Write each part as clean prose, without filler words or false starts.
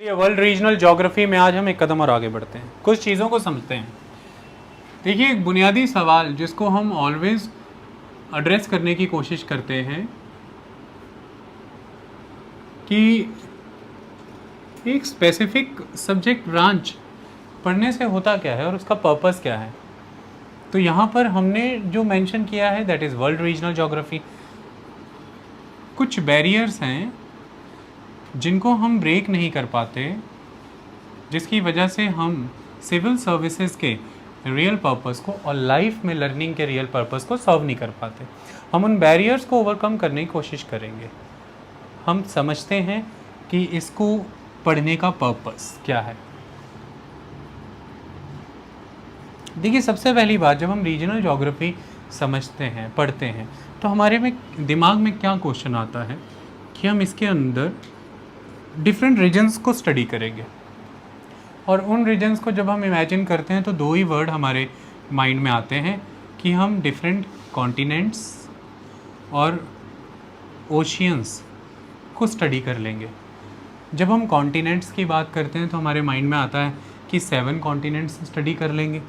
ये world regional geography में आज हम एक कदम और आगे बढ़ते हैं, कुछ चीज़ों को समझते हैं। देखिए, एक बुनियादी सवाल जिसको हम ऑलवेज एड्रेस करने की कोशिश करते हैं कि एक स्पेसिफिक सब्जेक्ट ब्रांच पढ़ने से होता क्या है और उसका पर्पस क्या है। तो यहाँ पर हमने जो मेंशन किया है that is world regional geography. कुछ बैरियर्स हैं जिनको हम ब्रेक नहीं कर पाते, जिसकी वजह से हम सिविल सर्विसेज के रियल पर्पस को और लाइफ में लर्निंग के रियल पर्पस को सर्व नहीं कर पाते। हम उन बैरियर्स को ओवरकम करने की कोशिश करेंगे। हम समझते हैं कि इसको पढ़ने का पर्पस क्या है। देखिए, सबसे पहली बात, जब हम रीजनल ज्योग्राफी समझते हैं, पढ़ते हैं, तो हमारे में दिमाग में क्या क्वेश्चन आता है कि हम इसके अंदर डिफरेंट रीजन्स को स्टडी करेंगे। और उन रीजन्स को जब हम इमेजिन करते हैं तो दो ही वर्ड हमारे माइंड में आते हैं कि हम डिफरेंट कॉन्टिनेंट्स और ओशियंस को स्टडी कर लेंगे। जब हम कॉन्टिनेंट्स की बात करते हैं तो हमारे माइंड में आता है कि 7 कॉन्टिनेंट्स स्टडी कर लेंगे,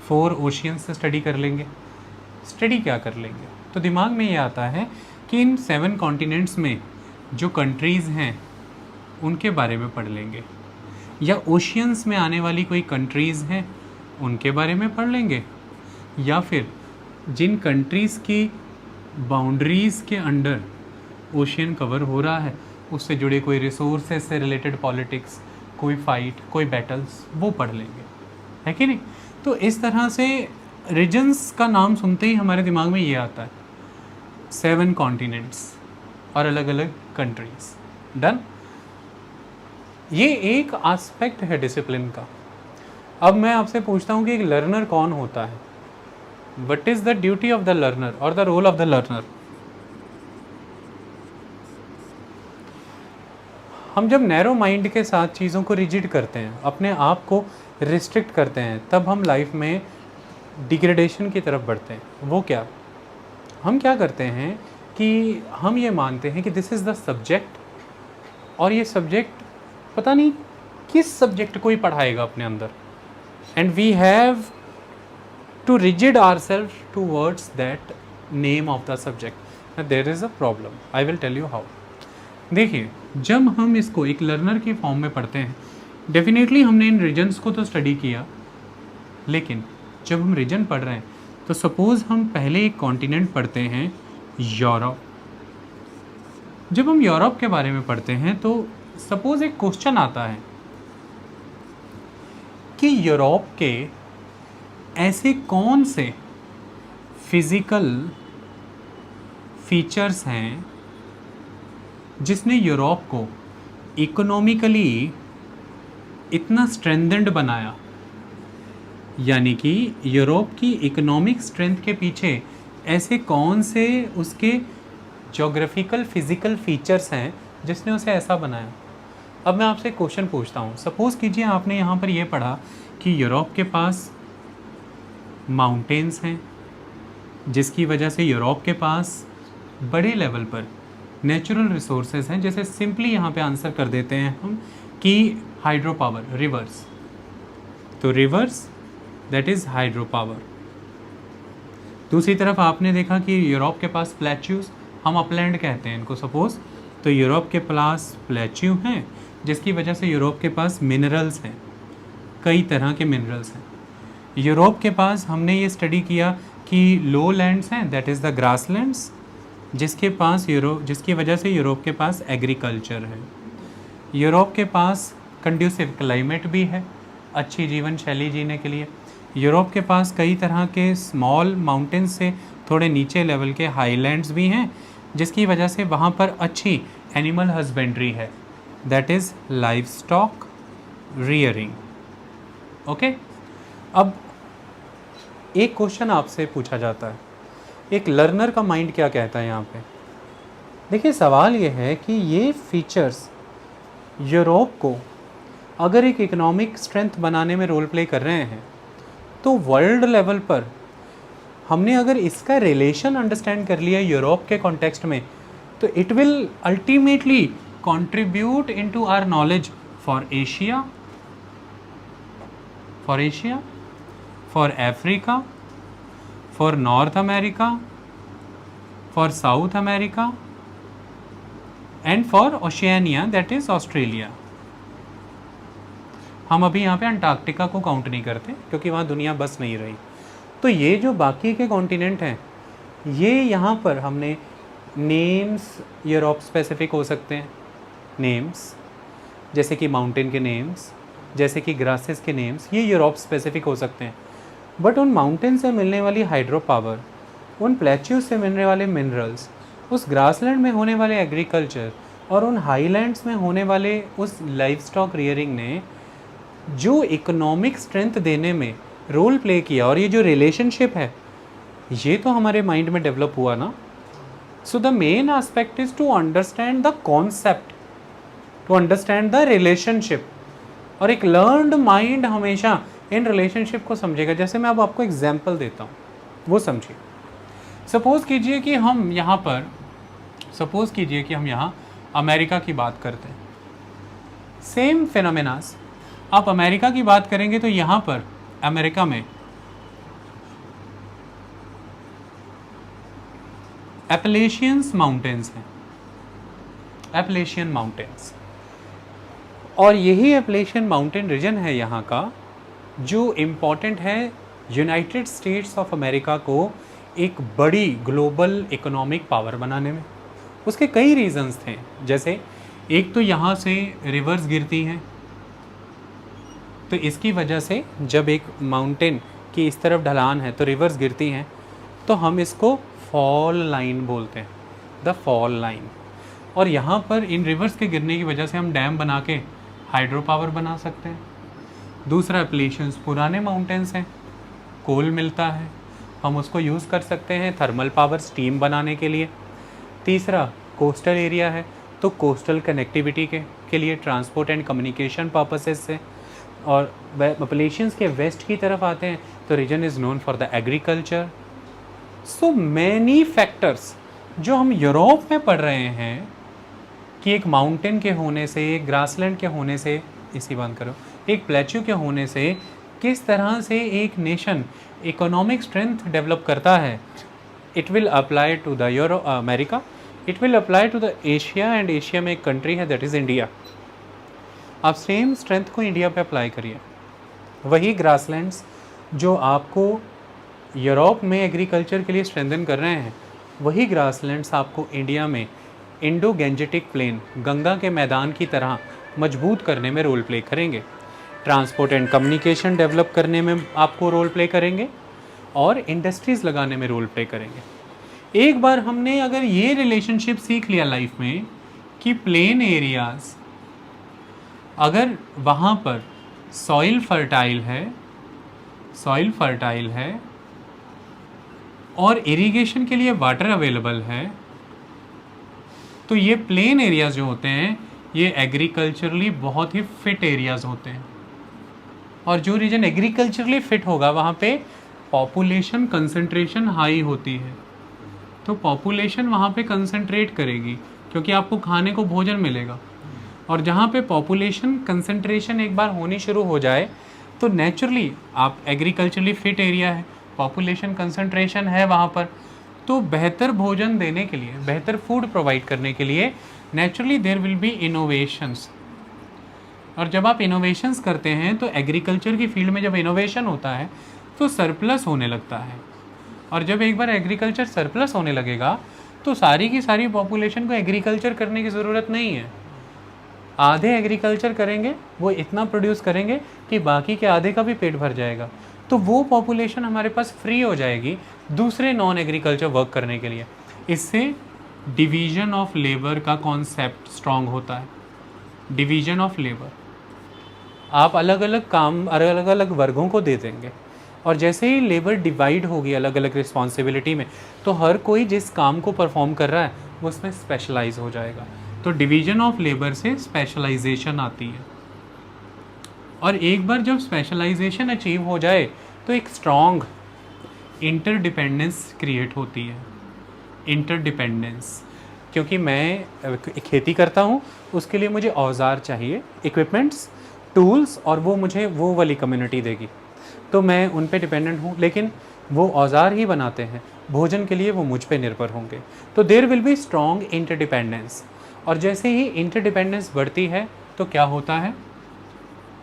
4 ओशियंस स्टडी कर लेंगे। स्टडी क्या कर लेंगे? तो दिमाग में ये आता है कि इन 7 कॉन्टिनेंट्स में जो कंट्रीज़ हैं उनके बारे में पढ़ लेंगे, या ओशियंस में आने वाली कोई कंट्रीज़ हैं उनके बारे में पढ़ लेंगे, या फिर जिन कंट्रीज़ की बाउंड्रीज़ के अंडर ओशियन कवर हो रहा है उससे जुड़े कोई रिसोर्सेज से रिलेटेड पॉलिटिक्स, कोई फाइट, कोई बैटल्स, वो पढ़ लेंगे, है कि नहीं। तो इस तरह से रीजन्स का नाम सुनते ही हमारे दिमाग में ये आता है, 7 कॉन्टिनेंट्स और अलग अलग कंट्रीज़। डन। ये एक एस्पेक्ट है डिसिप्लिन का। अब मैं आपसे पूछता हूँ कि एक लर्नर कौन होता है? What is the duty of the learner और the role of the learner? हम जब नैरो माइंड के साथ चीज़ों को रिजिड करते हैं, अपने आप को रिस्ट्रिक्ट करते हैं, तब हम लाइफ में डिग्रेडेशन की तरफ बढ़ते हैं। वो क्या? हम क्या करते हैं कि हम ये मानते हैं कि दिस इज़ द सब्जेक्ट, और ये सब्जेक्ट पता नहीं किस सब्जेक्ट को ही पढ़ाएगा अपने अंदर, and we have to rigid ourself towards that name of the subject. There is a problem, I will tell you how. देखिए, जब हम इसको एक लर्नर की फॉर्म में पढ़ते हैं, डेफिनेटली हमने इन रीजन्स को तो स्टडी किया, लेकिन जब हम रीजन पढ़ रहे हैं तो सपोज़ हम पहले एक कॉन्टिनेंट पढ़ते हैं यूरोप। जब हम यूरोप के बारे में पढ़ते हैं तो सपोज़ एक क्वेश्चन आता है कि यूरोप के ऐसे कौन से फिज़िकल फीचर्स हैं जिसने यूरोप को इकोनॉमिकली इतना स्ट्रेंथेंड बनाया। यानी कि यूरोप की इकोनॉमिक स्ट्रेंथ के पीछे ऐसे कौन से उसके ज्योग्राफिकल फिज़िकल फीचर्स हैं जिसने उसे ऐसा बनाया। अब मैं आपसे क्वेश्चन पूछता हूँ। सपोज़ कीजिए आपने यहाँ पर ये पढ़ा कि यूरोप के पास माउंटेन्स हैं, जिसकी वजह से यूरोप के पास बड़े लेवल पर नेचुरल रिसोर्सेज हैं। जैसे सिंपली यहाँ पे आंसर कर देते हैं हम कि हाइड्रो पावर, रिवर्स। तो reverse that is hydro power. दूसरी तरफ आपने देखा कि यूरोप के पास प्लेच्यूज, हम अपलैंड कहते हैं इनको सपोज़, तो यूरोप के पास प्लेच्यू हैं जिसकी वजह से यूरोप के पास मिनरल्स हैं, कई तरह के मिनरल्स हैं। यूरोप के पास हमने ये स्टडी किया कि लो लैंड्स हैं, दैट इज़ द ग्रासलैंड्स, जिसकी वजह से यूरोप के पास एग्रीकल्चर है। यूरोप के पास कंड्यूसिव क्लाइमेट भी है, अच्छी जीवन शैली जीने के लिए। यूरोप के पास कई तरह के स्मॉल माउंटेन्स से थोड़े नीचे लेवल के हाईलैंड्स भी हैं, जिसकी वजह से वहाँ पर अच्छी एनिमल हस्बेंड्री है, that is live stock rearing. Okay. अब एक क्वेश्चन आपसे पूछा जाता है, एक लर्नर का माइंड क्या कहता है यहाँ पे? देखिए, सवाल ये है कि ये फीचर्स यूरोप को अगर एक इकोनॉमिक स्ट्रेंथ बनाने में रोल प्ले कर रहे हैं, तो वर्ल्ड लेवल पर हमने अगर इसका रिलेशन अंडरस्टैंड कर लिया यूरोप के कॉन्टेक्स्ट में, तो it will ultimately contribute into our knowledge for Asia, for Africa, for North America, for South America, and for Oceania, that is Australia. हम अभी यहाँ पे अंटार्कटिका को काउंट नहीं करते क्योंकि वहाँ दुनिया बस नहीं रही। तो ये जो बाकी के कॉन्टिनेंट हैं, ये यहाँ पर हमने नेम्स यूरोप स्पेसिफिक हो सकते हैं, नेम्स जैसे कि माउंटेन के नेम्स, जैसे कि ग्रासेस के नेम्स, ये यूरोप स्पेसिफिक हो सकते हैं। बट उन माउंटेन से मिलने वाली हाइड्रो पावर, उन प्लेट्यूज से मिलने वाले मिनरल्स, उस ग्रासलैंड में होने वाले एग्रीकल्चर और उन हाईलैंड्स में होने वाले उस लाइफ स्टॉक रियरिंग ने जो इकोनॉमिक स्ट्रेंथ देने में रोल प्ले किया, और ये जो रिलेशनशिप है ये तो हमारे माइंड में डेवलप हुआ ना। So the main aspect is to understand the concept, to understand the relationship. और एक लर्नड माइंड हमेशा इन रिलेशनशिप को समझेगा। जैसे मैं अब आपको एग्जांपल देता हूँ, वो समझिए। सपोज़ कीजिए कि हम यहाँ अमेरिका की बात करते हैं, सेम फिनोमेनास। आप अमेरिका की बात करेंगे तो यहाँ पर अमेरिका में एपलेशियंस माउंटेन्स हैं, एपलेशियन माउंटेन्स, और यही एपलेशियन माउंटेन रीजन है यहाँ का जो इम्पॉर्टेंट है यूनाइटेड स्टेट्स ऑफ अमेरिका को एक बड़ी ग्लोबल इकोनॉमिक पावर बनाने में। उसके कई रीजंस थे, जैसे एक तो यहाँ से रिवर्स गिरती हैं, तो इसकी वजह से जब एक माउंटेन की इस तरफ ढलान है तो रिवर्स गिरती हैं, तो हम इसको फॉल लाइन बोलते हैं, द फॉल लाइन। और यहाँ पर इन रिवर्स के गिरने की वजह से हम डैम बना के हाइड्रो पावर बना सकते हैं। दूसरा, एपलेशियंस पुराने माउंटेन्स हैं, कोल मिलता है, हम उसको यूज़ कर सकते हैं थर्मल पावर, स्टीम बनाने के लिए। तीसरा, कोस्टल एरिया है, तो कोस्टल कनेक्टिविटी के लिए, ट्रांसपोर्ट एंड कम्युनिकेशन पर्पसेस से। और एपलेशियंस के वेस्ट की तरफ आते हैं तो reason is known for the agriculture. So many factors जो हम यूरोप में पढ़ रहे हैं कि एक माउंटेन के होने से, एक ग्रासलैंड के होने से, इसी बात करो, एक प्लेट्यू के होने से किस तरह से एक नेशन इकोनॉमिक स्ट्रेंथ डेवलप करता है, it will apply to the America, it will apply to the Asia, and Asia में एक कंट्री है दैट इज़ इंडिया। आप सेम स्ट्रेंथ को इंडिया पे अप्लाई करिए। वही ग्रासलैंड्स जो आपको यूरोप में एग्रीकल्चर के लिए स्ट्रेंथन कर रहे हैं, वही ग्रासलैंड्स आपको इंडिया में इंडो गैंजेटिक प्लेन, गंगा के मैदान की तरह मजबूत करने में रोल प्ले करेंगे। ट्रांसपोर्ट एंड कम्युनिकेशन डेवलप करने में आपको रोल प्ले करेंगे, और इंडस्ट्रीज़ लगाने में रोल प्ले करेंगे। एक बार हमने अगर ये रिलेशनशिप सीख लिया लाइफ में कि प्लेन एरियाज़, अगर वहाँ पर सॉइल फर्टाइल है और इरिगेशन के लिए वाटर अवेलेबल है, तो ये प्लेन एरियाज़ जो होते हैं ये एग्रीकल्चरली बहुत ही फिट एरियाज़ होते हैं। और जो रीजन एग्रीकल्चरली फिट होगा वहाँ पे पॉपुलेशन कंसंट्रेशन हाई होती है, तो पॉपुलेशन वहाँ पे कंसंट्रेट करेगी क्योंकि आपको खाने को भोजन मिलेगा। और जहाँ पे पॉपुलेशन कंसंट्रेशन एक बार होनी शुरू हो जाए तो नेचुरली आप एग्रीकल्चरली फिट एरिया है, पॉपुलेशन कंसंट्रेशन है वहाँ पर, तो बेहतर भोजन देने के लिए, बेहतर फूड प्रोवाइड करने के लिए naturally there will be innovations. और जब आप इनोवेशंस करते हैं तो एग्रीकल्चर की फील्ड में जब इनोवेशन होता है तो सरप्लस होने लगता है। और जब एक बार एग्रीकल्चर सरप्लस होने लगेगा तो सारी की सारी पॉपुलेशन को एग्रीकल्चर करने की ज़रूरत नहीं है। आधे एग्रीकल्चर करेंगे, वो इतना प्रोड्यूस करेंगे कि बाकी के आधे का भी पेट भर जाएगा, तो वो पॉपुलेशन हमारे पास फ्री हो जाएगी दूसरे नॉन एग्रीकल्चर वर्क करने के लिए। इससे डिवीज़न ऑफ लेबर का कॉन्सेप्ट स्ट्रॉन्ग होता है। डिवीज़न ऑफ लेबर, आप अलग अलग काम अलग अलग वर्गों को दे देंगे, और जैसे ही लेबर डिवाइड होगी अलग अलग रिस्पॉन्सिबिलिटी में, तो हर कोई जिस काम को परफॉर्म कर रहा है वो उसमें स्पेशलाइज हो जाएगा। तो डिवीज़न ऑफ लेबर से स्पेशलाइजेशन आती है, और एक बार जब स्पेशलाइजेशन अचीव हो जाए तो एक स्ट्रॉन्ग इंटरडिपेंडेंस क्रिएट होती है। इंटरडिपेंडेंस, क्योंकि मैं खेती करता हूँ, उसके लिए मुझे औजार चाहिए, इक्विपमेंट्स, टूल्स, और वो मुझे वो वाली कम्युनिटी देगी, तो मैं उन पे डिपेंडेंट हूँ। लेकिन वो औजार ही बनाते हैं, भोजन के लिए वो मुझ पे निर्भर होंगे। तो there will be strong interdependence. और जैसे ही इंटरडिपेंडेंस बढ़ती है तो क्या होता है,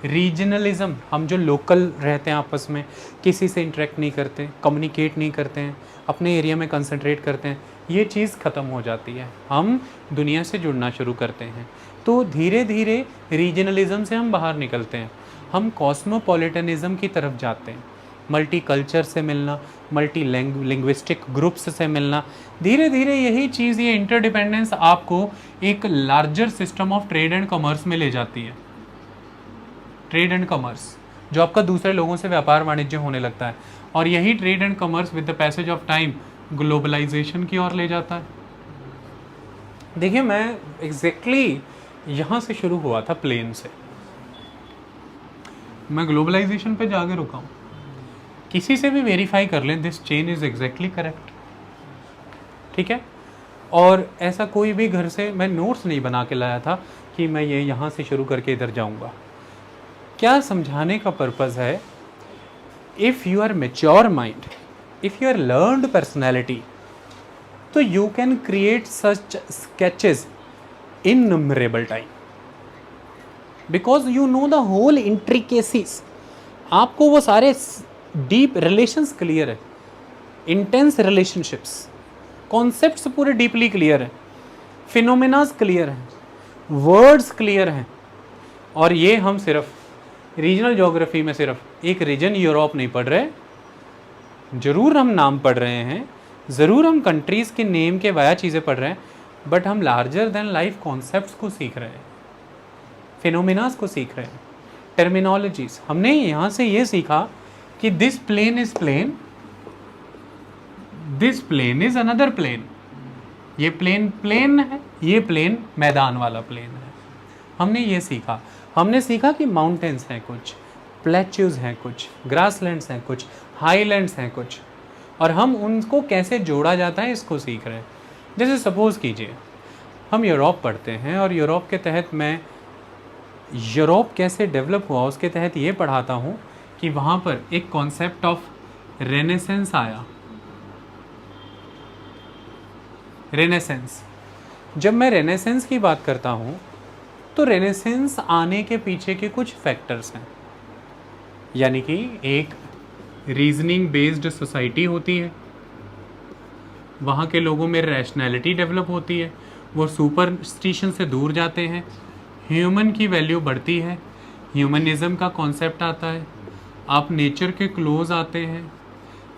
रीजनलिज्म। हम जो लोकल रहते हैं आपस में किसी से इंटरेक्ट नहीं करते, कम्युनिकेट नहीं करते हैं, अपने एरिया में कंसंट्रेट करते हैं, ये चीज़ ख़त्म हो जाती है। हम दुनिया से जुड़ना शुरू करते हैं। तो धीरे धीरे रीजनलिज्म से हम बाहर निकलते हैं, हम कॉस्मोपॉलिटनिज्म की तरफ जाते हैं। मल्टी कल्चर से मिलना, मल्टी लिंग्विस्टिक ग्रुप्स से मिलना, धीरे धीरे यही चीज़, ये इंटरडिपेंडेंस आपको एक larger system of trade and commerce में ले जाती है। ट्रेड एंड कॉमर्स जो आपका दूसरे लोगों से व्यापार वाणिज्य होने लगता है, और यही trade and commerce with the passage of time globalisation की ओर ले जाता है। देखिए, मैं एग्जैक्टली यहाँ से शुरू हुआ था, प्लेन से, मैं ग्लोबलाइजेशन पे जाके रुका हूँ। किसी से भी वेरीफाई कर लें, this chain is exactly correct, ठीक है। और ऐसा कोई भी घर से मैं नोट्स नहीं बना के लाया था कि मैं ये यहाँ से शुरू करके इधर जाऊँगा। क्या समझाने का पर्पज़ है, if you are mature mind, if you are learned personality, तो you can create such sketches in numberable time, because you know the whole intricacies. आपको वो सारे डीप रिलेशंस क्लियर है, इंटेंस रिलेशनशिप्स, कॉन्सेप्ट्स पूरे deeply clear है, phenomenas clear हैं, words clear हैं। और ये हम सिर्फ रीजनल ज्योग्राफी में सिर्फ एक रीजन यूरोप नहीं पढ़ रहे, ज़रूर हम नाम पढ़ रहे हैं, ज़रूर हम कंट्रीज़ के नेम के वाया चीज़ें पढ़ रहे हैं, बट हम लार्जर देन लाइफ कॉन्सेप्ट्स को सीख रहे हैं, फिनोमिनास को सीख रहे हैं, टर्मिनोलॉजीज। हमने यहाँ से ये सीखा कि this plane is plane, this plane is another plane, ये प्लेन प्लेन है, ये प्लेन मैदान वाला प्लेन है। हमने ये सीखा। हमने सीखा कि माउंटेन्स हैं कुछ, प्लेच्यूज हैं कुछ, ग्रासलैंड्स हैं कुछ, हाईलैंड्स हैं कुछ, और हम उनको कैसे जोड़ा जाता है इसको सीख रहे हैं। जैसे सपोज़ कीजिए हम यूरोप पढ़ते हैं, और यूरोप के तहत मैं यूरोप कैसे डेवलप हुआ उसके तहत ये पढ़ाता हूँ कि वहाँ पर एक कॉन्सेप्ट ऑफ रेनेसेंस आया। रेनेसेंस, जब मैं रेनेसेंस की बात करता हूँ तो रेनेसेंस आने के पीछे के कुछ फैक्टर्स हैं, यानी कि एक रीजनिंग बेस्ड सोसाइटी होती है, वहाँ के लोगों में रैशनैलिटी डेवलप होती है, वो सुपरस्टिशन से दूर जाते हैं, ह्यूमन की वैल्यू बढ़ती है, ह्यूमनिज़म का कॉन्सेप्ट आता है, आप नेचर के क्लोज आते हैं,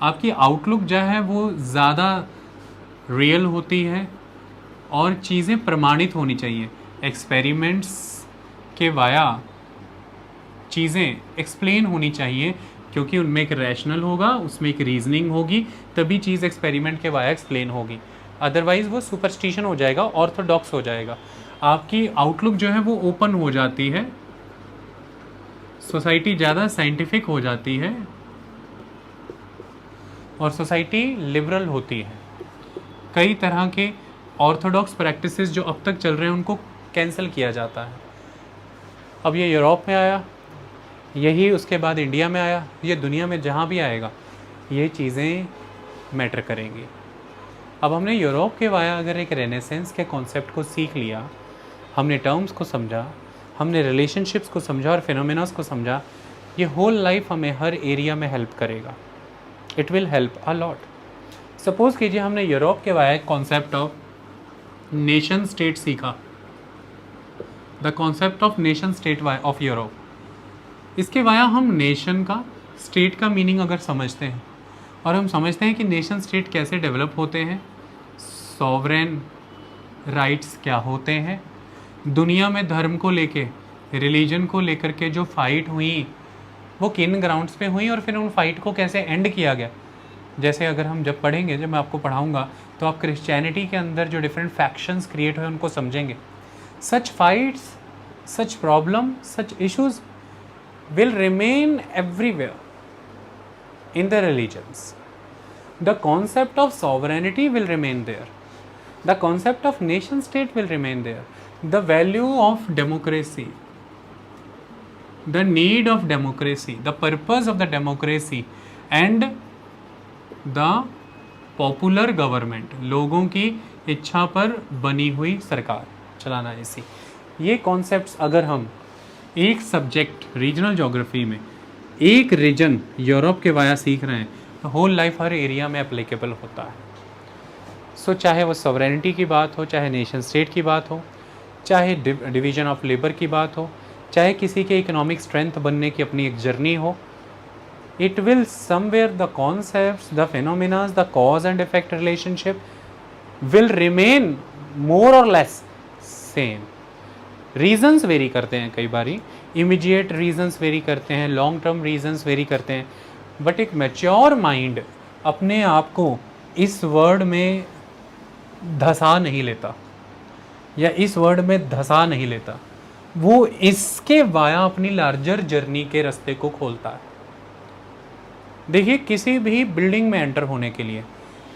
आपकी आउटलुक जो है वो ज़्यादा रियल होती है, और चीज़ें प्रमाणित होनी चाहिए। एक्सपेरिमेंट्स के वाया चीज़ें एक्सप्लेन होनी चाहिए, क्योंकि उनमें एक रैशनल होगा, उसमें एक रीजनिंग होगी, तभी चीज़ एक्सपेरिमेंट के वाया एक्सप्लेन होगी। अदरवाइज़ वो सुपरस्टिशन हो जाएगा, ऑर्थोडॉक्स हो जाएगा, आपकी आउटलुक जो है वो ओपन हो जाती है, सोसाइटी ज़्यादा साइंटिफिक हो जाती है, और सोसाइटी लिबरल होती है। कई तरह के ऑर्थोडॉक्स प्रैक्टिसेस जो अब तक चल रहे हैं उनको कैंसिल किया जाता है। अब ये यूरोप में आया, यही उसके बाद इंडिया में आया, ये दुनिया में जहाँ भी आएगा ये चीज़ें मैटर करेंगी। अब हमने यूरोप के वाया अगर एक रेनेसेंस के कॉन्सेप्ट को सीख लिया, हमने टर्म्स को समझा, हमने रिलेशनशिप्स को समझा और फिनोमेनास को समझा, ये होल लाइफ हमें हर एरिया में हेल्प करेगा। It will help a lot. Suppose कीजिए हमने यूरोप के via concept of nation state सीखा, the concept of nation state of Europe. इसके वाया हम नेशन का, स्टेट का मीनिंग अगर समझते हैं, और हम समझते हैं कि नेशन स्टेट कैसे डेवलप होते हैं, सॉवरेन राइट्स क्या होते हैं, दुनिया में धर्म को लेके, रिलीजन को लेकर के जो फाइट हुई वो किन ग्राउंड्स पे हुई, और फिर उन फाइट को कैसे एंड किया गया। जैसे अगर हम जब पढ़ेंगे, जब मैं आपको पढ़ाऊँगा, तो आप क्रिश्चियनिटी के अंदर जो डिफरेंट फैक्शंस क्रिएट हुए उनको समझेंगे। Such fights, such problem, such issues will remain everywhere in the religions. The concept of sovereignty will remain there. The concept of nation state will remain there. The value of democracy, the need of democracy, the purpose of the democracy and the popular government, लोगों की इच्छा पर बनी हुई सरकार चलाना ऐसी, ये कॉन्सेप्ट्स अगर हम एक सब्जेक्ट रीजनल ज्योग्राफी में एक रीजन यूरोप के वाया सीख रहे हैं तो होल लाइफ हर एरिया में एप्लीकेबल होता है। सो चाहे वो सॉवरेनिटी की बात हो, चाहे नेशन स्टेट की बात हो, चाहे डिवीजन ऑफ लेबर की बात हो, चाहे किसी के इकोनॉमिक स्ट्रेंथ बनने की अपनी एक जर्नी हो, it will somewhere the concepts, the phenomena, the cause and effect relationship will remain more or less same. Regions vary करते हैं, कई बारी इमीडिएट रीजन्स वेरी करते हैं, लॉन्ग टर्म रीजन्स वेरी करते हैं, बट एक मैच्योर माइंड अपने आप को इस वर्ड में धंसा नहीं लेता या इस वर्ड में धंसा नहीं लेता, वो इसके वाया अपनी लार्जर जर्नी के रास्ते को खोलता है। देखिए, किसी भी बिल्डिंग में एंटर होने के लिए,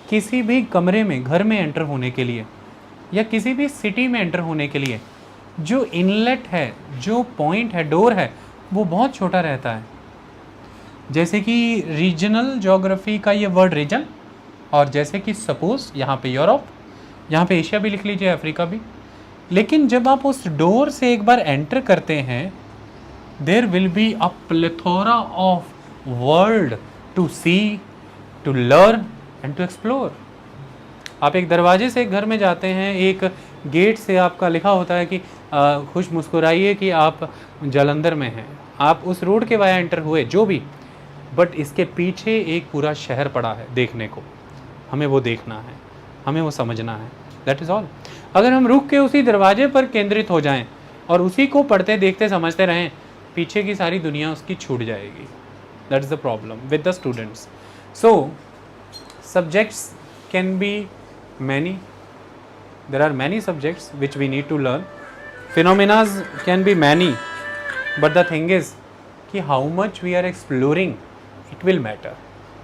किसी भी कमरे में, घर में एंटर होने के लिए या किसी भी सिटी में एंटर होने के लिए जो इनलेट है, जो पॉइंट है, डोर है, वो बहुत छोटा रहता है। जैसे कि रीजनल ज्योग्राफी का ये वर्ड रीजन, और जैसे कि सपोज यहाँ पे यूरोप, यहाँ पे एशिया भी लिख लीजिए, अफ्रीका भी, लेकिन जब आप उस डोर से एक बार एंटर करते हैं, there will be a plethora of world to see, to learn and to explore. आप एक दरवाजे से एक घर में जाते हैं, एक गेट से आपका लिखा होता है कि खुश मुस्कुराइए कि आप जालंधर में हैं, आप उस रोड के वाया एंटर हुए, जो भी, बट इसके पीछे एक पूरा शहर पड़ा है देखने को, हमें वो देखना है, हमें वो समझना है, दैट इज़ ऑल। अगर हम रुक के उसी दरवाजे पर केंद्रित हो जाएं और उसी को पढ़ते देखते समझते रहें, पीछे की सारी दुनिया उसकी छूट जाएगी। That is the problem with the students. So subjects can be many, there are many subjects which we need to learn, phenomena can be many, but the thing is कि how much we are exploring it will matter.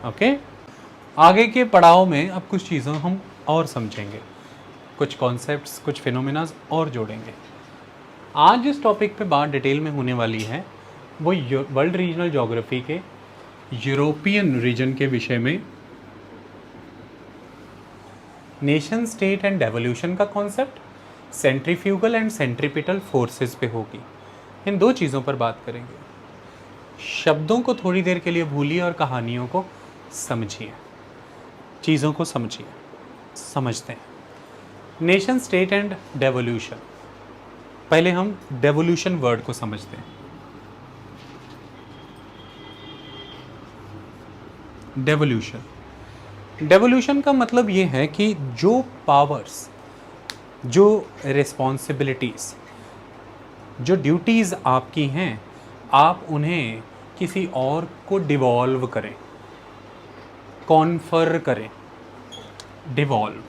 okay? आगे के पड़ाव में अब कुछ चीज़ों हम और समझेंगे, कुछ कॉन्सेप्ट्स, कुछ फिनोमिनाज और जोड़ेंगे। आज जिस टॉपिक पे बात डिटेल में होने वाली है वो वर्ल्ड रीजनल ज्योग्राफी के यूरोपियन रीजन के विषय में नेशन स्टेट एंड डेवोल्यूशन का concept, centrifugal and centripetal forces पे होगी। इन दो चीज़ों पर बात करेंगे। शब्दों को थोड़ी देर के लिए भूलिए और कहानियों को समझिए, चीज़ों को समझिए, समझते हैं। नेशन स्टेट एंड डेवोल्यूशन, पहले हम डेवोल्यूशन वर्ड को समझते हैं। डेवोल्यूशन का मतलब ये है कि जो पावर्स, जो रिस्पॉन्सिबिलिटीज़, जो ड्यूटीज़ आपकी हैं, आप उन्हें किसी और को डिवॉल्व करें, कॉन्फर करें। डिवॉल्व,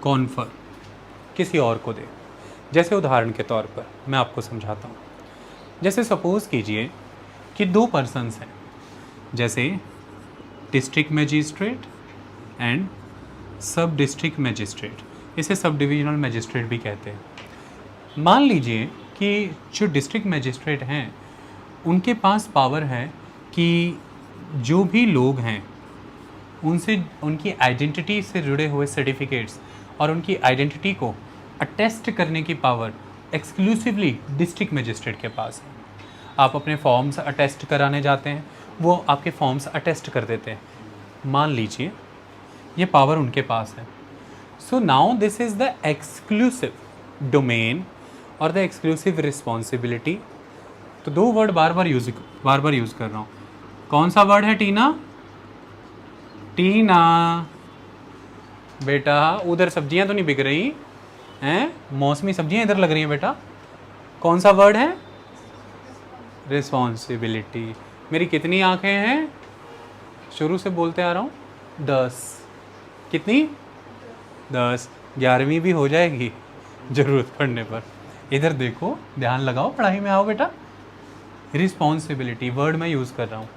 कॉन्फर, किसी और को दे। जैसे उदाहरण के तौर पर मैं आपको समझाता हूँ। जैसे सपोज़ कीजिए कि दो पर्सन्स हैं, जैसे डिस्ट्रिक्ट मैजिस्ट्रेट एंड सब डिस्ट्रिक्ट मैजिस्ट्रेट, इसे सब डिविजनल मैजिस्ट्रेट भी कहते हैं। मान लीजिए कि जो डिस्ट्रिक्ट मैजिस्ट्रेट हैं उनके पास पावर है कि जो भी लोग हैं उनसे उनकी आइडेंटिटी से जुड़े हुए सर्टिफिकेट्स और उनकी आइडेंटिटी को अटेस्ट करने की पावर एक्सक्लूसिवली डिस्ट्रिक्ट मैजिस्ट्रेट के पास है। आप अपने फॉर्म्स अटेस्ट कराने जाते हैं, वो आपके फॉर्म्स अटेस्ट कर देते हैं। मान लीजिए ये पावर उनके पास है। So now this is the exclusive domain और द एक्सक्लूसिव रिस्पॉन्सिबिलिटी। तो दो वर्ड बार बार यूज़ कर रहा हूँ। कौन सा वर्ड है टीना? टीना बेटा, उधर सब्जियां तो नहीं बिक रही हैं? मौसमी सब्जियां इधर लग रही हैं बेटा। कौन सा वर्ड है? रिस्पॉन्सिबिलिटी। मेरी कितनी आंखें हैं? शुरू से बोलते आ रहा हूँ 10। कितनी? 10। 11वीं भी हो जाएगी ज़रूरत पड़ने पर। इधर देखो, ध्यान लगाओ, पढ़ाई में आओ बेटा। रिस्पॉन्सिबिलिटी वर्ड मैं यूज़ कर रहा हूँ।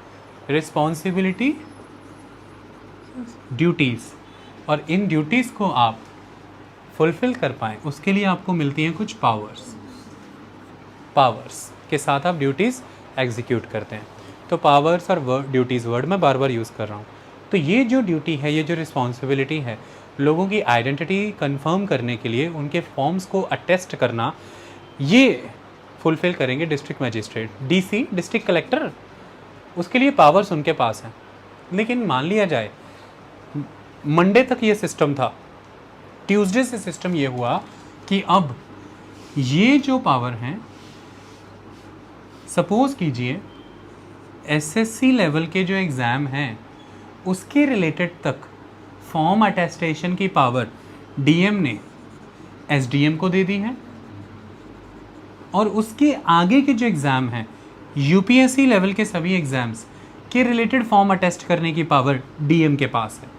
रिस्पॉन्सिबिलिटी ड्यूटीज़, और इन ड्यूटीज़ को आप फुलफ़िल कर पाएँ उसके लिए आपको मिलती हैं कुछ पावर्स के साथ आप ड्यूटीज़ एग्जीक्यूट करते हैं। तो पावर्स और ड्यूटीज़ वर्ड मैं बार बार यूज़ कर रहा हूँ। तो ये जो ड्यूटी है, ये जो रिस्पॉन्सिबिलिटी है, लोगों की आइडेंटिटी कंफर्म करने के लिए उनके फॉर्म्स को अटेस्ट करना, ये फुलफ़िल करेंगे district magistrate, DC, district collector. उसके लिए पावर्स उनके पास हैं। लेकिन मान लिया जाए मंडे तक ये सिस्टम था, ट्यूसडे से सिस्टम ये हुआ कि अब ये जो पावर हैं, सपोज़ कीजिए एसएससी लेवल के जो एग्ज़ाम हैं उसके रिलेटेड तक फॉर्म अटेस्टेशन की पावर डीएम ने एसडीएम को दे दी है, और उसके आगे के जो एग्ज़ाम हैं यूपीएससी लेवल के सभी एग्ज़ाम्स के रिलेटेड फॉर्म अटेस्ट करने की पावर डीएम के पास है।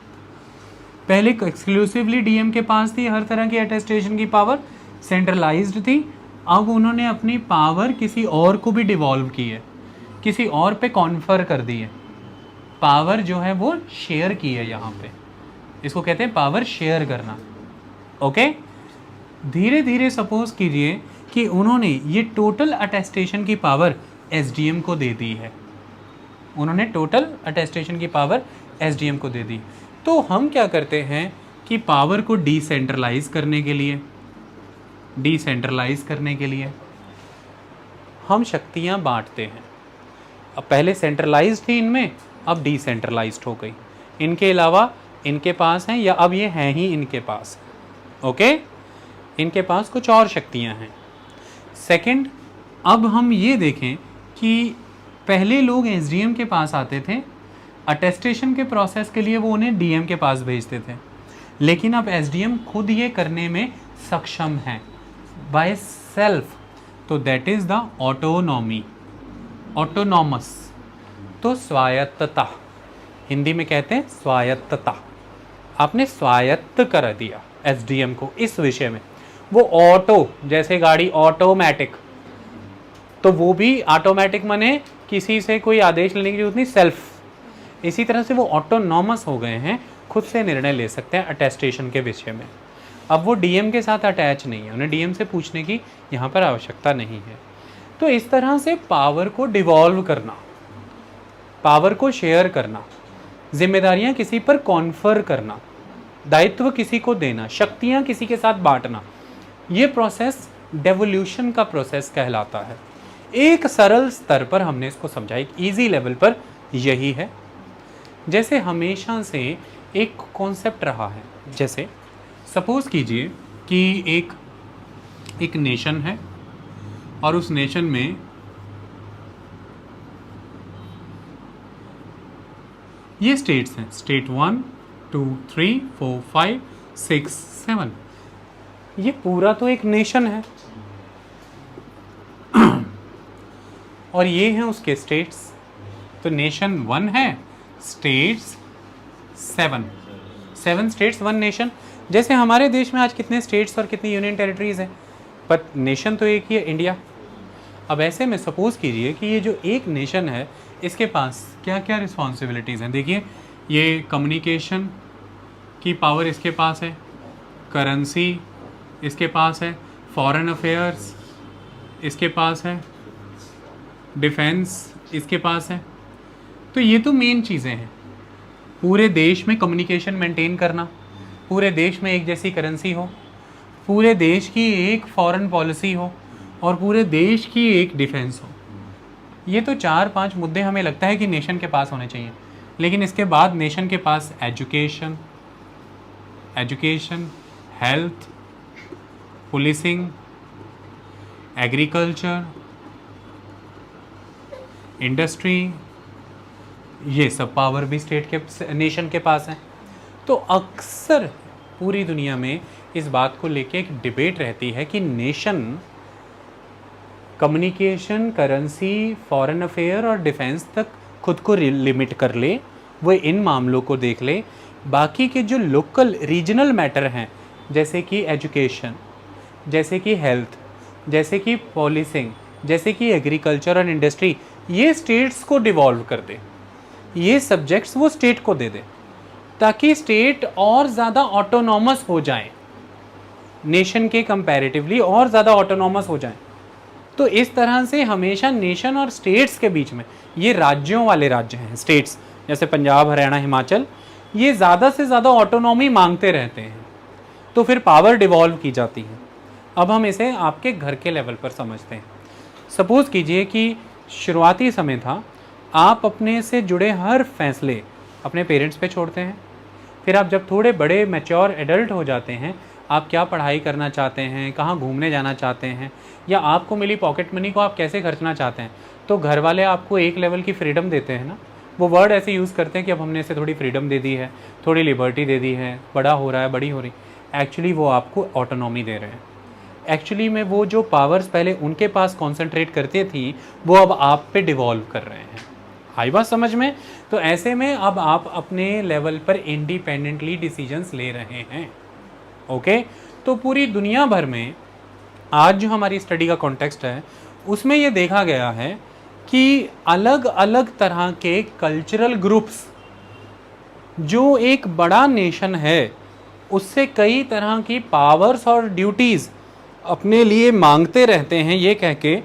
पहले एक्सक्लूसिवली डीएम के पास थी हर तरह की अटेस्टेशन की पावर, सेंट्रलाइज्ड थी। अब उन्होंने अपनी पावर किसी और को भी डिवॉल्व की है, किसी और पे कॉन्फर कर दी है। पावर जो है वो शेयर की है यहाँ पे, इसको कहते हैं पावर शेयर करना। ओके, धीरे धीरे सपोज कीजिए कि उन्होंने ये टोटल अटेस्टेशन की पावर एसडीएम को दे दी है, उन्होंने टोटल अटेस्टेशन की पावर एसडीएम को दे दी। तो हम क्या करते हैं कि पावर को डिसेंट्रलाइज करने के लिए हम शक्तियाँ बांटते हैं। अब पहले सेंट्रलाइज्ड थी इनमें, अब डिसेंट्रलाइज्ड हो गई। इनके अलावा इनके पास हैं, या अब ये हैं ही इनके पास। ओके, इनके पास कुछ और शक्तियाँ हैं। सेकंड, अब हम ये देखें कि पहले लोग एसडीएम के पास आते थे, अटेस्टेशन के प्रोसेस के लिए वो उन्हें डीएम के पास भेजते थे, लेकिन अब एसडीएम खुद ये करने में सक्षम है बाय सेल्फ। तो that is the autonomy, autonomous, तो स्वायत्तता, हिंदी में कहते हैं स्वायत्तता। आपने स्वायत्त कर दिया एसडीएम को इस विषय में। वो ऑटो, जैसे गाड़ी ऑटोमेटिक, तो वो भी ऑटोमेटिक माने किसी से कोई आदेश लेने की जरूरत नहीं, सेल्फ। इसी तरह से वो ऑटोनॉमस हो गए हैं, खुद से निर्णय ले सकते हैं अटेस्टेशन के विषय में। अब वो डीएम के साथ अटैच नहीं है, उन्हें डीएम से पूछने की यहाँ पर आवश्यकता नहीं है। तो इस तरह से पावर को डिवॉल्व करना, पावर को शेयर करना, जिम्मेदारियाँ किसी पर कॉन्फर करना, दायित्व किसी को देना, शक्तियाँ किसी के साथ बांटना, ये प्रोसेस डेवोल्यूशन का प्रोसेस कहलाता है। एक सरल स्तर पर हमने इसको समझा, एक इजी लेवल पर यही है। जैसे हमेशा से एक कॉन्सेप्ट रहा है, जैसे सपोज कीजिए कि एक नेशन है, और उस नेशन में ये स्टेट्स हैं, स्टेट 1 2 3 4 5 6 7, ये पूरा तो एक नेशन है, और ये हैं उसके स्टेट्स। तो नेशन 1 है, स्टेट्स 7 स्टेट्स 1 नेशन। जैसे हमारे देश में आज कितने स्टेट्स और कितनी यूनियन टेरिटरीज हैं, पर नेशन तो एक ही है, इंडिया। अब ऐसे में सपोज़ कीजिए कि ये जो एक नेशन है, इसके पास क्या क्या रिस्पॉन्सिबिलिटीज़ हैं। देखिए, ये कम्युनिकेशन की पावर इसके पास है, करेंसी इसके पास है, फॉरेन अफेयर्स इसके पास है, डिफेंस इसके पास है। तो ये तो मेन चीज़ें हैं। पूरे देश में कम्युनिकेशन मेंटेन करना, पूरे देश में एक जैसी करेंसी हो, पूरे देश की एक फॉरेन पॉलिसी हो, और पूरे देश की एक डिफेंस हो। ये तो 4-5 मुद्दे हमें लगता है कि नेशन के पास होने चाहिए। लेकिन इसके बाद नेशन के पास education, health, policing, agriculture, industry, ये सब पावर भी स्टेट के, नेशन के पास है। तो अक्सर पूरी दुनिया में इस बात को लेके एक डिबेट रहती है कि nation communication, currency, foreign affair और डिफेंस तक खुद को लिमिट कर ले, वो इन मामलों को देख ले। बाकी के जो लोकल रीजनल मैटर हैं, जैसे कि एजुकेशन, जैसे कि हेल्थ, जैसे कि पॉलिसिंग, जैसे कि एग्रीकल्चर और इंडस्ट्री, ये स्टेट्स को डिवॉल्व कर दे, ये सब्जेक्ट्स वो स्टेट को दे दे। ताकि स्टेट और ज़्यादा ऑटोनॉमस हो जाए, नेशन के कंपैरेटिवली और ज़्यादा ऑटोनॉमस हो जाए। तो इस तरह से हमेशा नेशन और स्टेट्स के बीच में, ये राज्यों वाले राज्य हैं स्टेट्स, जैसे पंजाब, हरियाणा, हिमाचल, ये ज़्यादा से ज़्यादा ऑटोनॉमी मांगते रहते हैं, तो फिर पावर डिवॉल्व की जाती है। अब हम इसे आपके घर के लेवल पर समझते हैं। सपोज़ कीजिए कि शुरुआती समय था, आप अपने से जुड़े हर फैसले अपने पेरेंट्स पे छोड़ते हैं। फिर आप जब थोड़े बड़े मैच्योर एडल्ट हो जाते हैं, आप क्या पढ़ाई करना चाहते हैं, कहाँ घूमने जाना चाहते हैं, या आपको मिली पॉकेट मनी को आप कैसे खर्चना चाहते हैं, तो घर वाले आपको एक लेवल की फ्रीडम देते हैं ना। वो वर्ड ऐसे यूज़ करते हैं कि अब हमने इसे थोड़ी फ्रीडम दे दी है, थोड़ी लिबर्टी दे दी है, बड़ा हो रहा है, बड़ी हो रही। एक्चुअली वो आपको ऑटोनॉमी दे रहे हैं। एक्चुअली में वो जो पावर्स पहले उनके पास कॉन्सेंट्रेट करते थी, वो अब आप पे डिवॉल्व कर रहे हैं। आई बात समझ में? तो ऐसे में अब आप अपने लेवल पर इंडिपेंडेंटली डिसीजंस ले रहे हैं। ओके, तो पूरी दुनिया भर में आज जो हमारी स्टडी का कॉन्टेक्स्ट है, उसमें ये देखा गया है कि अलग अलग तरह के कल्चरल ग्रुप्स, जो एक बड़ा नेशन है उससे कई तरह की पावर्स और ड्यूटीज़ अपने लिए मांगते रहते हैं, ये कह के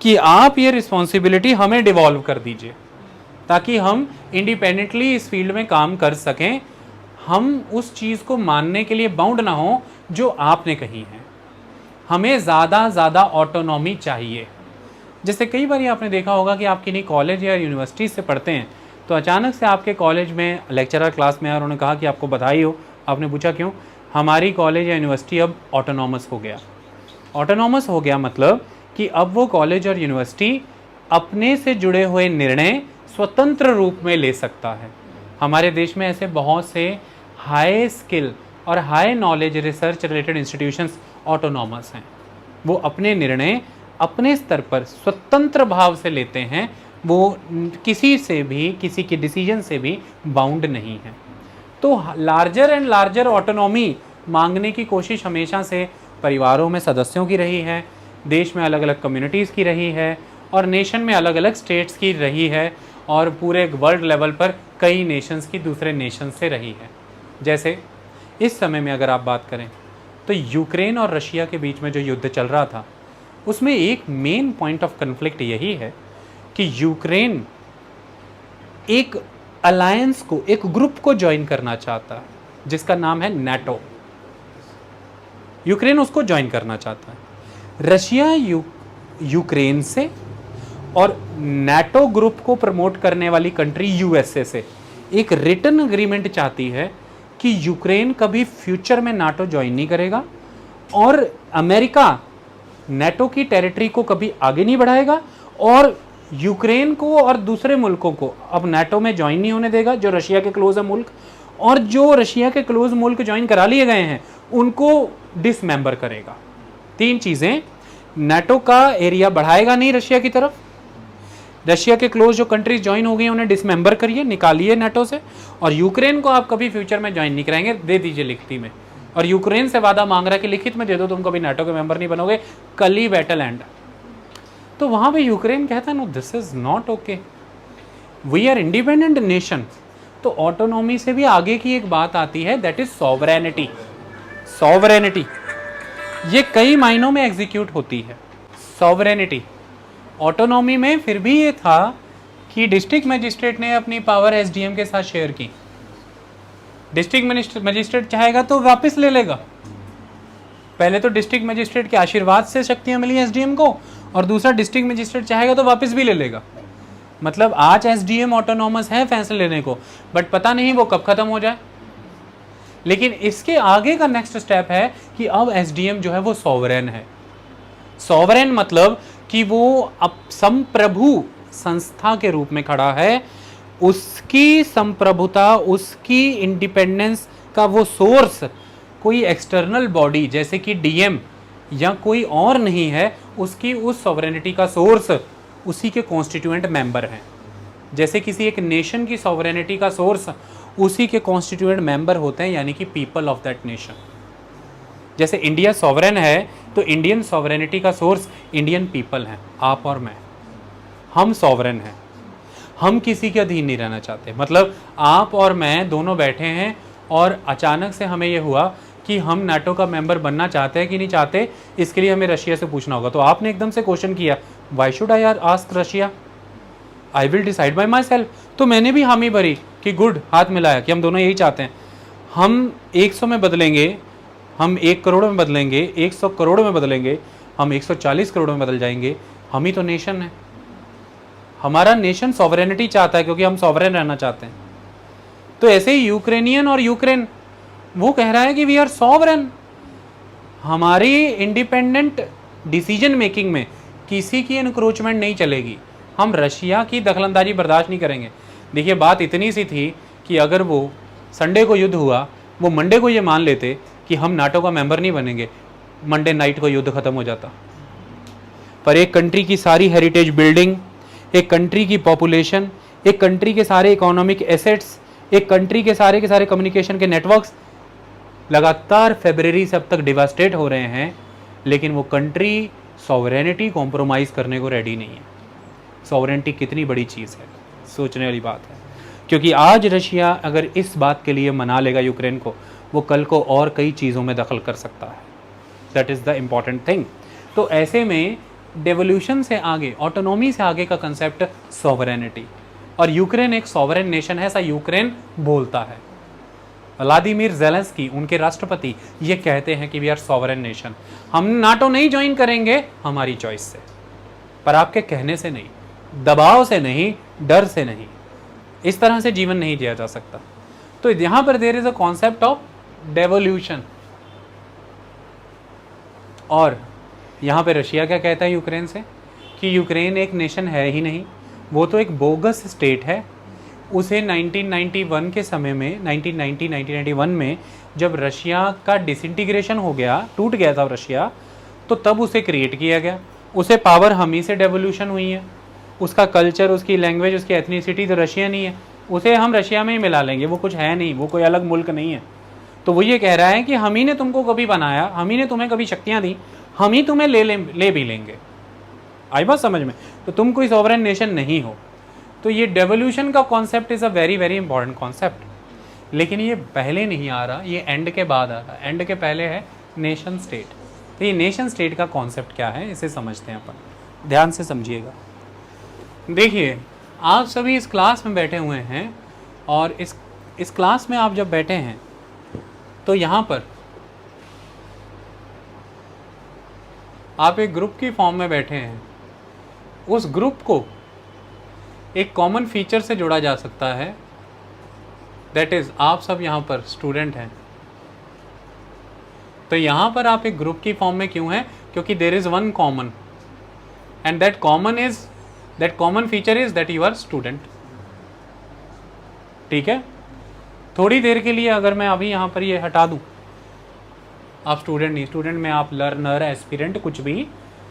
कि आप ये रिस्पॉन्सिबिलिटी हमें डिवॉल्व कर दीजिए, ताकि हम इंडिपेंडेंटली इस फील्ड में काम कर सकें। हम उस चीज़ को मानने के लिए बाउंड ना हो जो आपने कही है। हमें ज़्यादा ऑटोनॉमी चाहिए। जैसे कई बार आपने देखा होगा कि आप किन्हीं कॉलेज या यूनिवर्सिटी से पढ़ते हैं, तो अचानक से आपके कॉलेज में लेक्चरर क्लास में आया, उन्होंने कहा कि आपको बधाई हो। आपने पूछा क्यों? हमारी कॉलेज या यूनिवर्सिटी अब ऑटोनॉमस हो गया। ऑटोनॉमस हो गया मतलब कि अब वो कॉलेज और यूनिवर्सिटी अपने से जुड़े हुए निर्णय स्वतंत्र रूप में ले सकता है। हमारे देश में ऐसे बहुत से हाई स्किल और high knowledge research related institutions autonomous हैं। वो अपने निर्णय अपने स्तर पर स्वतंत्र भाव से लेते हैं, वो किसी से भी, किसी के डिसीजन से भी बाउंड नहीं है। तो लार्जर एंड लार्जर ऑटोनॉमी मांगने की कोशिश हमेशा से परिवारों में सदस्यों की रही है, देश में अलग अलग कम्युनिटीज़ की रही है, और नेशन में अलग अलग स्टेट्स की रही है, और पूरे वर्ल्ड लेवल पर कई नेशंस की दूसरे नेशन से रही है। जैसे इस समय में अगर आप बात करें तो यूक्रेन और रशिया के बीच में जो युद्ध चल रहा था, उसमें एक मेन पॉइंट ऑफ कन्फ्लिक्ट यही है कि यूक्रेन एक अलायंस को, एक ग्रुप को ज्वाइन करना चाहता है जिसका नाम है नाटो। यूक्रेन उसको ज्वाइन करना चाहता है। रशिया यूक्रेन से और नाटो ग्रुप को प्रमोट करने वाली कंट्री यूएसए से एक रिटन एग्रीमेंट चाहती है कि यूक्रेन कभी फ्यूचर में नाटो ज्वाइन नहीं करेगा, और अमेरिका नाटो की टेरिटरी को कभी आगे नहीं बढ़ाएगा, और यूक्रेन को और दूसरे मुल्कों को अब नाटो में ज्वाइन नहीं होने देगा, जो रशिया के क्लोज है मुल्क, और जो रशिया के क्लोज मुल्क ज्वाइन करा लिए गए हैं उनको डिसमेंबर करेगा। तीन चीज़ें, नाटो का एरिया बढ़ाएगा नहीं रशिया की तरफ, रशिया के क्लोज जो कंट्रीज ज्वाइन हो गई हैं उन्हें डिसमेंबर करिए, निकालिए नाटो से, और यूक्रेन को आप कभी फ्यूचर में ज्वाइन नहीं कराएंगे, दे दीजिए लिखित में। और यूक्रेन से वादा मांग रहा है कि लिखित में दे दो, तुम कभी नाटो के मेंबर नहीं बनोगे, कल ही बैटल एंड। तो वहां पे यूक्रेन कहता है no, this is not okay, we are independent nation. तो ऑटोनॉमी से भी आगे की एक बात आती है, दैट इज सॉवरेनिटी। सॉवरेनिटी ये कई मायनों में एग्जीक्यूट होती है। सॉवरेनिटी, ऑटोनॉमी में फिर भी ये था कि डिस्ट्रिक्ट मजिस्ट्रेट ने अपनी पावर एसडीएम के साथ शेयर की। डिस्ट्रिक्ट मजिस्ट्रेट चाहेगा तो वापस ले लेगा। पहले तो डिस्ट्रिक्ट मजिस्ट्रेट के आशीर्वाद से शक्तियां मिली एसडीएम को, और दूसरा डिस्ट्रिक्ट मजिस्ट्रेट चाहेगा तो वापस भी ले लेगा। मतलब आज एसडीएम ऑटोनॉमस है फैसले लेने को, बट पता नहीं वो कब खत्म हो जाए। लेकिन इसके आगे का नेक्स्ट स्टेप है कि अब एसडीएम जो है वो सॉवरेन है। सॉवरेन मतलब कि वो अब संप्रभु संस्था के रूप में खड़ा है, उसकी संप्रभुता, उसकी इंडिपेंडेंस का वो सोर्स कोई एक्सटर्नल बॉडी जैसे कि डीएम या कोई और नहीं है, उसकी उस सॉवरेनिटी का सोर्स उसी के कॉन्स्टिट्यूएंट मेंबर हैं। जैसे किसी एक नेशन की सॉवरेनिटी का सोर्स उसी के कॉन्स्टिट्यूएंट मेंबर होते हैं, यानी कि पीपल ऑफ दैट नेशन। जैसे इंडिया सॉवरेन है तो इंडियन सॉवरेनिटी का सोर्स इंडियन पीपल हैं, आप और मैं, हम सॉवरेन हैं। हम किसी के अधीन नहीं रहना चाहते। मतलब आप और मैं दोनों बैठे हैं और अचानक से हमें ये हुआ कि हम नाटो का मेंबर बनना चाहते हैं कि नहीं चाहते, इसके लिए हमें रशिया से पूछना होगा। तो आपने एकदम से क्वेश्चन किया, why should I ask Russia, I will decide by my self. तो मैंने भी हामी भरी कि गुड, हाथ मिलाया कि हम दोनों यही चाहते हैं। हम 100 में बदलेंगे, हम 1 करोड़ में बदलेंगे, 100 करोड़ में बदलेंगे, हम 140 करोड़ में बदल जाएंगे, हम ही तो नेशन है। हमारा नेशन सॉवरेनिटी चाहता है क्योंकि हम सॉवरेन रहना चाहते हैं। तो ऐसे ही यूक्रेनियन और यूक्रेन, वो कह रहा है कि वी आर सॉवरेन, हमारी इंडिपेंडेंट डिसीजन मेकिंग में किसी की इंक्रोचमेंट नहीं चलेगी, हम रशिया की दखलंदाजी बर्दाश्त नहीं करेंगे। देखिए बात इतनी सी थी कि अगर वो संडे को युद्ध हुआ, वो मंडे को ये मान लेते कि हम नाटो का मेंबर नहीं बनेंगे, मंडे नाइट को युद्ध खत्म हो जाता। पर एक कंट्री की सारी हेरिटेज बिल्डिंग, एक कंट्री की पॉपुलेशन, एक कंट्री के सारे इकोनॉमिक एसेट्स, एक कंट्री के सारे कम्युनिकेशन के नेटवर्क्स लगातार फरवरी से अब तक डिवास्टेट हो रहे हैं, लेकिन वो कंट्री सॉवरेनिटी कॉम्प्रोमाइज़ करने को रेडी नहीं है। सॉवरेनिटी कितनी बड़ी चीज़ है, सोचने वाली बात है। क्योंकि आज रशिया अगर इस बात के लिए मना लेगा यूक्रेन को, वो कल को और कई चीज़ों में दखल कर सकता है। That is the important thing. तो ऐसे में डेवोल्यूशन से आगे, ऑटोनॉमी से आगे का कंसेप्ट सॉवरेनिटी, और यूक्रेन एक सॉवरेन नेशन है, ऐसा यूक्रेन बोलता है। व्लादिमीर ज़ेलेंस्की, उनके राष्ट्रपति, ये कहते हैं कि वी आर सॉवरेन नेशन, हम नाटो नहीं ज्वाइन करेंगे हमारी चॉइस से, पर आपके कहने से नहीं, दबाव से नहीं, डर से नहीं। इस तरह से जीवन नहीं जिया जा सकता। तो यहां पर there is a concept of devolution. और यहाँ पे रशिया क्या कहता है यूक्रेन से कि यूक्रेन एक नेशन है ही नहीं, वो तो एक बोगस स्टेट है। उसे 1991 के समय में, 1991 में जब रशिया का डिसइंटीग्रेशन हो गया, टूट गया था रशिया, तो तब उसे क्रिएट किया गया। उसे पावर हम ही से डेवोल्यूशन हुई है, उसका कल्चर, उसकी लैंग्वेज, उसकी एथनिसिटी तो रशियन ही है, उसे हम रशिया में ही मिला लेंगे, वो कुछ है नहीं, वो कोई अलग मुल्क नहीं है। तो वो ये कह रहा है कि हम ही ने तुमको कभी बनाया, हम ही ने तुम्हें कभी शक्तियाँ दी, हम ही तुम्हें ले भी लेंगे। आई बात समझ में? तो तुम कोई सॉवरेन नेशन नहीं हो। तो ये डेवोल्यूशन का concept is a very very important concept. लेकिन ये पहले नहीं आ रहा, ये एंड के बाद आ रहा। एंड के पहले है नेशन स्टेट। तो ये नेशन स्टेट का कॉन्सेप्ट क्या है, इसे समझते हैं अपन, ध्यान से समझिएगा। देखिए, आप सभी इस क्लास में बैठे हुए हैं, और इस क्लास में आप जब बैठे हैं तो यहाँ पर आप एक ग्रुप की फॉर्म में बैठे हैं। उस ग्रुप को एक कॉमन फीचर से जोड़ा जा सकता है, दैट इज़ आप सब यहाँ पर स्टूडेंट हैं। तो यहाँ पर आप एक ग्रुप की फॉर्म में क्यों हैं? क्योंकि there is one common, and that common feature is that you are student. ठीक है? थोड़ी देर के लिए अगर मैं अभी यहाँ पर ये हटा दूँ, आप स्टूडेंट नहीं, स्टूडेंट में आप लर्नर, एस्पिरेंट, कुछ भी,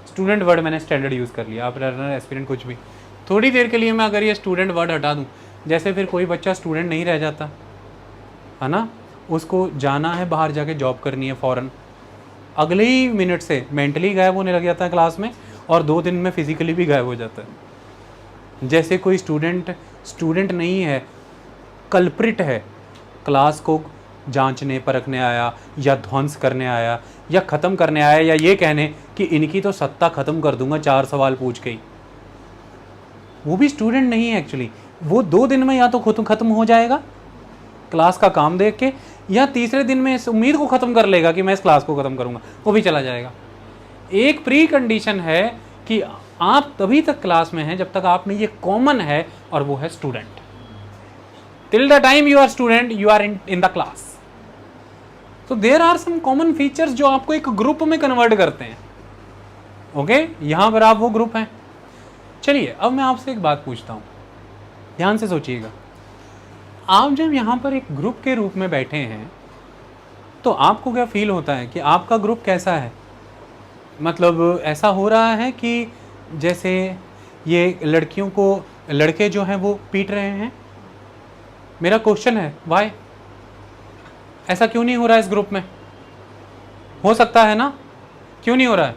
स्टूडेंट वर्ड मैंने स्टैंडर्ड यूज़ कर लिया, आप लर्नर, एस्पिरेंट कुछ भी, थोड़ी देर के लिए मैं अगर ये स्टूडेंट वर्ड हटा दूँ, जैसे फिर कोई बच्चा स्टूडेंट नहीं रह जाता है ना, उसको जाना है बाहर जाके जॉब करनी है फ़ौरन, अगले ही मिनट से मेंटली गायब होने लग जाता है क्लास में, और 2 दिन में फिजिकली भी गायब हो जाता है। जैसे कोई स्टूडेंट नहीं है, कल्प्रिट है, क्लास को जांचने परखने आया, या ध्वंस करने आया, या ख़त्म करने आया, या ये कहने कि इनकी तो सत्ता ख़त्म कर दूंगा 4 सवाल पूछ के ही, वो भी स्टूडेंट नहीं है एक्चुअली। वो 2 दिन में या तो खुद ख़त्म हो जाएगा क्लास का काम देख के, या तीसरे दिन में इस उम्मीद को ख़त्म कर लेगा कि मैं इस क्लास को ख़त्म करूँगा, वो भी चला जाएगा। एक प्री कंडीशन है कि आप तभी तक क्लास में हैं जब तक आप में ये कॉमन है, और वो है student. Till the time you are student, you are in the class. तो there are some common features जो आपको एक ग्रुप में कन्वर्ट करते हैं। ओके, यहाँ पर आप वो ग्रुप हैं। चलिए, अब मैं आपसे एक बात पूछता हूँ, ध्यान से सोचिएगा। आप जब यहाँ पर एक ग्रुप के रूप में बैठे हैं, तो आपको क्या फील होता है कि आपका ग्रुप कैसा है? मतलब ऐसा हो रहा है कि जैसे ये लड़कियों को लड़के जो हैं वो पीट रहे हैं? मेरा क्वेश्चन है, वाई? ऐसा क्यों नहीं हो रहा है इस ग्रुप में? हो सकता है ना, क्यों नहीं हो रहा है?